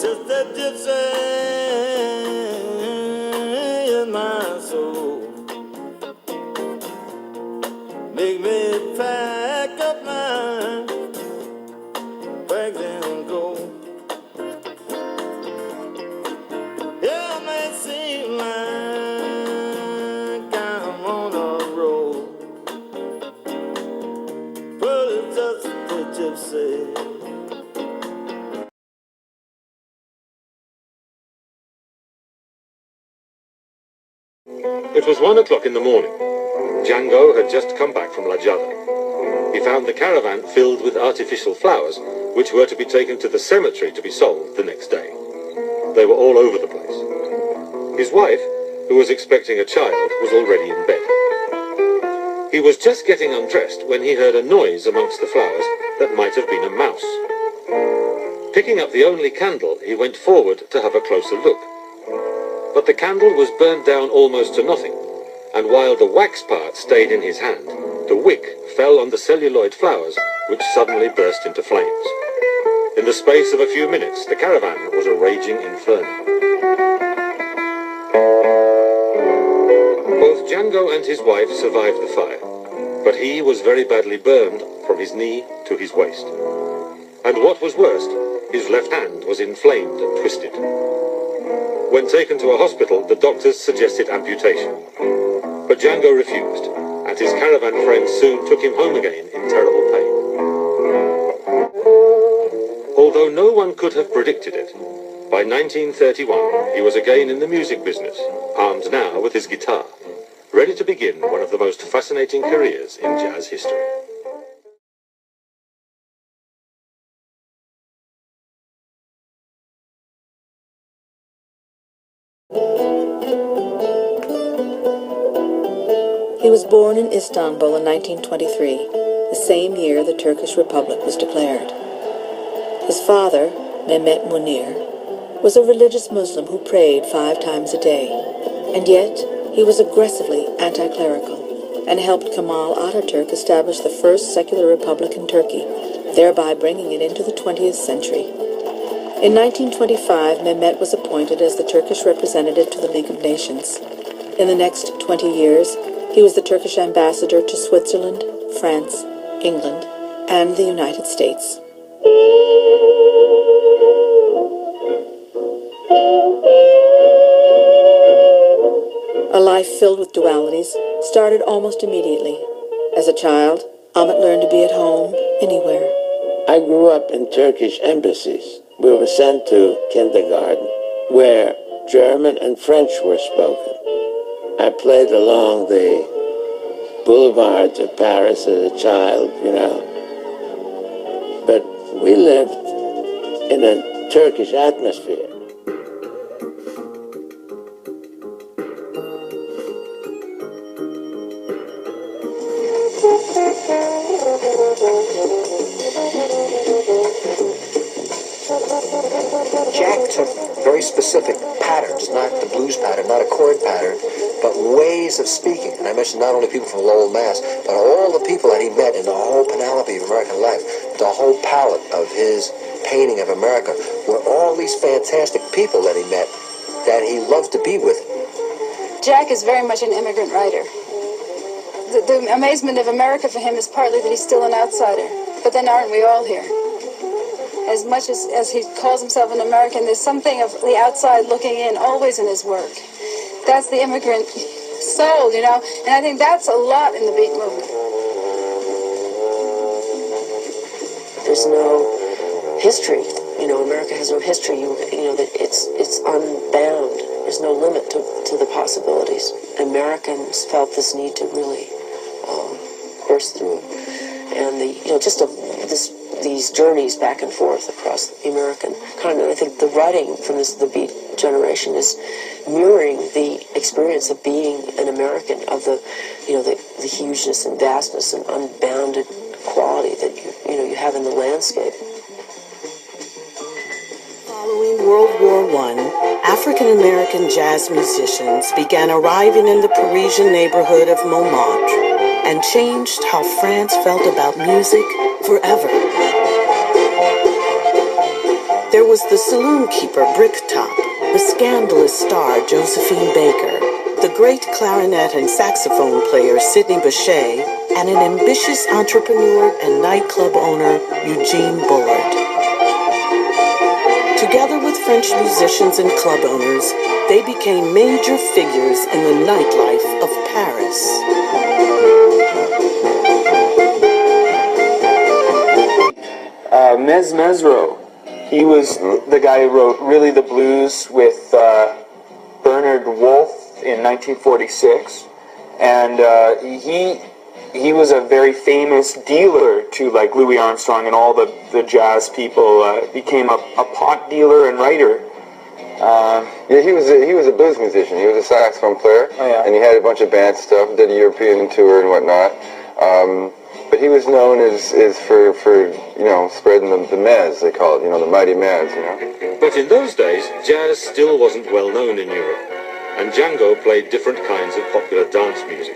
just that gypsy in my soul. Make me pack up my bags and go. Yeah, it may seem like I'm on a road, but it's just the gypsy. It was 1 o'clock in the morning. Django had just come back from La Jada. He found the caravan filled with artificial flowers, which were to be taken to the cemetery to be sold the next day. They were all over the place. His wife, who was expecting a child, was already in bed. He was just getting undressed when he heard a noise amongst the flowers that might have been a mouse. Picking up the only candle, he went forward to have a closer look. But the candle was burned down almost to nothing, and while the wax part stayed in his hand, the wick fell on the celluloid flowers, which suddenly burst into flames. In the space of a few minutes, the caravan was a raging inferno. Both Django and his wife survived the fire, but he was very badly burned from his knee to his waist. And what was worst, his left hand was inflamed and twisted. When taken to a hospital, the doctors suggested amputation. But Django refused, and his caravan friends soon took him home again in terrible pain. Although no one could have predicted it, by 1931 he was again in the music business, armed now with his guitar, ready to begin one of the most fascinating careers in jazz history. He was born in Istanbul in 1923, the same year the Turkish Republic was declared. His father, Mehmet Munir, was a religious Muslim who prayed 5 times a day, and yet he was aggressively anti-clerical and helped Kemal Ataturk establish the first secular republic in Turkey, thereby bringing it into the 20th century. In 1925, Mehmet was appointed as the Turkish representative to the League of Nations. In the next 20 years, he was the Turkish ambassador to Switzerland, France, England, and the United States. A life filled with dualities started almost immediately. As a child, Ahmet learned to be at home anywhere. I grew up in Turkish embassies. We were sent to kindergarten, where German and French were spoken. I played along the boulevards of Paris as a child, but we lived in a Turkish atmosphere. Jack took very specific patterns, not the blues pattern, not a chord pattern, but ways of speaking. And I mentioned not only people from Lowell, Mass., but all the people that he met in the whole panoply of American life, the whole palette of his painting of America, were all these fantastic people that he met that he loved to be with. Jack is very much an immigrant writer. The amazement of America for him is partly that he's still an outsider. But then aren't we all here? As much as he calls himself an American, there's something of the outside looking in always in his work. That's the immigrant soul, and I think that's a lot in the beat movement. There's no history. America has no history. That it's unbound. There's no limit to the possibilities. Americans felt this need to really burst through, and these journeys back and forth across the American continent. I think the writing from the Beat generation is mirroring the experience of being an American, of the hugeness and vastness and unbounded quality that you have in the landscape. Following World War I, African-American jazz musicians began arriving in the Parisian neighborhood of Montmartre and changed how France felt about music forever. There was the saloon keeper, Bricktop, the scandalous star, Josephine Baker, the great clarinet and saxophone player, Sidney Bechet, and an ambitious entrepreneur and nightclub owner, Eugene Bullard. Together with French musicians and club owners, they became major figures in the nightlife of Paris. Mesro. He was the guy who wrote Really the Blues with Bernard Wolfe in 1946. And he was a very famous dealer to like Louis Armstrong and all the jazz people. Became a pot dealer and writer. Yeah, he was a blues musician. He was a saxophone player, and he had a bunch of band stuff. Did a European tour and whatnot. But he was known as for spreading the mez, they call it, the mighty mez, But in those days, jazz still wasn't well known in Europe, and Django played different kinds of popular dance music.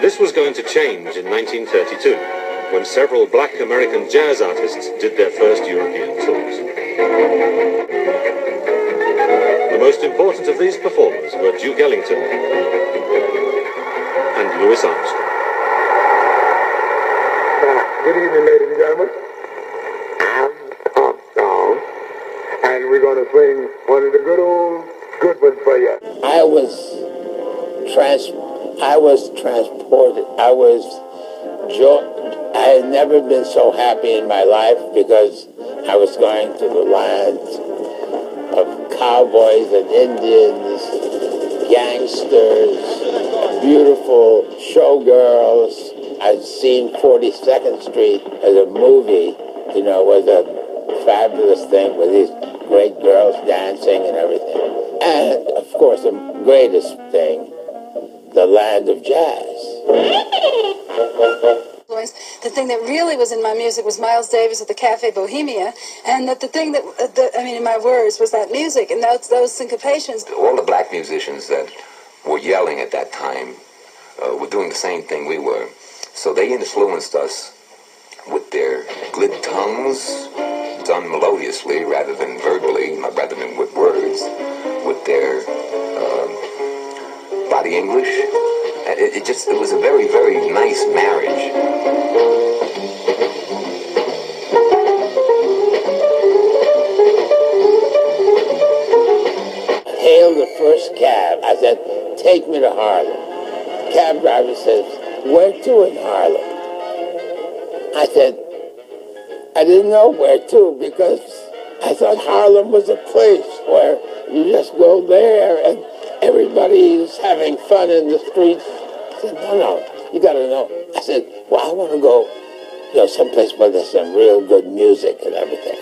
This was going to change in 1932, when several black American jazz artists did their first European tours. The most important of these performers were Duke Ellington and Louis Armstrong. Good evening, ladies and gentlemen. I'm Armstrong, and we're going to sing one of the good ones for you. I was transported. I had never been so happy in my life because I was going to the lands of cowboys and Indians, gangsters, beautiful showgirls. I'd seen 42nd Street as a movie, was a fabulous thing with these great girls dancing and everything. And, of course, the greatest thing, the land of jazz. The thing that really was in my music was Miles Davis at the Cafe Bohemia, and that the thing that, in my words, was that music, and those syncopations. All the black musicians that were yelling at that time were doing the same thing we were. So they influenced us with their glib tongues, done melodiously rather than verbally, rather than with words, with their body English. It was a very, very nice marriage. Hailed the first cab. I said, take me to Harlem. Cab driver says, where to in Harlem? I said, I didn't know where to because I thought Harlem was a place where you just go there and everybody is having fun in the streets. I said, no, you got to know. I said, well, I want to go, someplace where there's some real good music and everything,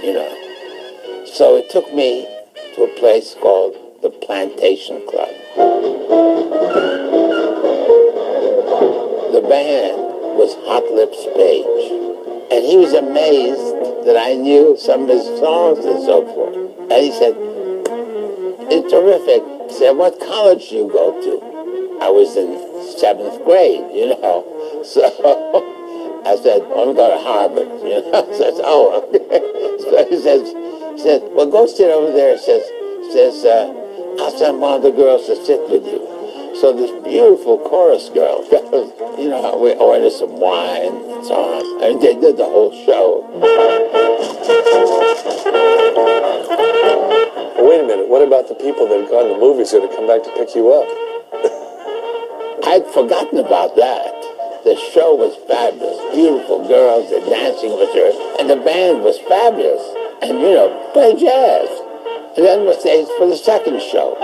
So it took me to a place called the Plantation Club. The band was Hot Lips Page, and he was amazed that I knew some of his songs and so forth. And he said, it's terrific. He said, what college do you go to? I was in 7th grade, So I said, I'm going to Harvard, He says, oh, okay. So he says, well, go sit over there. He says, I'll send one of the girls to sit with you. So this beautiful chorus girl goes, we ordered some wine and so on. And they did the whole show. Wait a minute, what about the people that had gone to movies that had come back to pick you up? I'd forgotten about that. The show was fabulous. Beautiful girls, they're dancing with her. And the band was fabulous. And, play jazz. And then we stayed for the second show.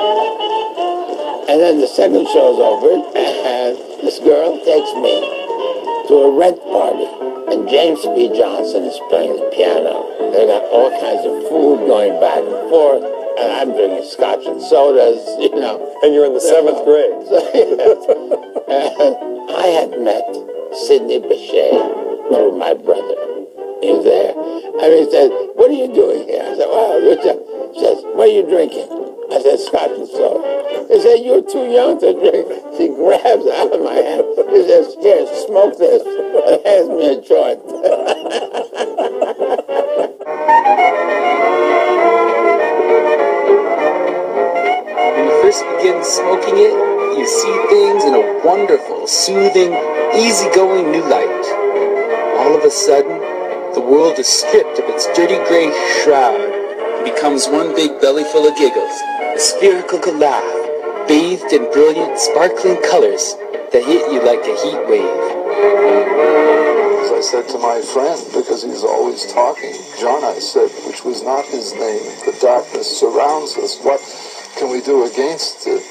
And then the second show's over, and this girl takes me to a rent party. And James B. Johnson is playing the piano. They got all kinds of food going back and forth. And I'm drinking scotch and sodas, And you're in the 7th grade. And I had met Sidney Bechet through my brother. He was there. And he said, what are you doing here? I said, well, Richard. He says, what are you drinking? I said, scotch and soda. He said, you're too young to drink. She grabs it out of my hand. He says, here, smoke this. And hands me a joint. done smoking it, you see things in a wonderful, soothing, easygoing new light. All of a sudden, the world is stripped of its dirty gray shroud and becomes one big belly full of giggles, a spherical collage, bathed in brilliant, sparkling colors that hit you like a heat wave. As I said to my friend, because he's always talking, John, I said, which was not his name, the darkness surrounds us. What can we do against it?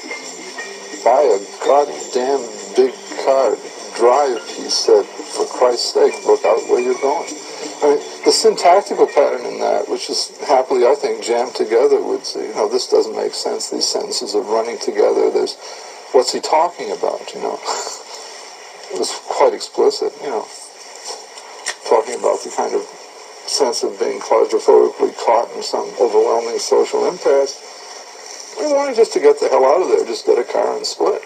Buy a goddamn big car, drive, he said. For Christ's sake, look out where you're going. I mean, the syntactical pattern in that, which is happily, I think, jammed together, would say, you know, this doesn't make sense. These sentences are running together. There's, what's he talking about, you know? It was quite explicit, you know, talking about the kind of sense of being claustrophobically caught in some overwhelming social impasse. We wanted just to get the hell out of there, just get a car and split.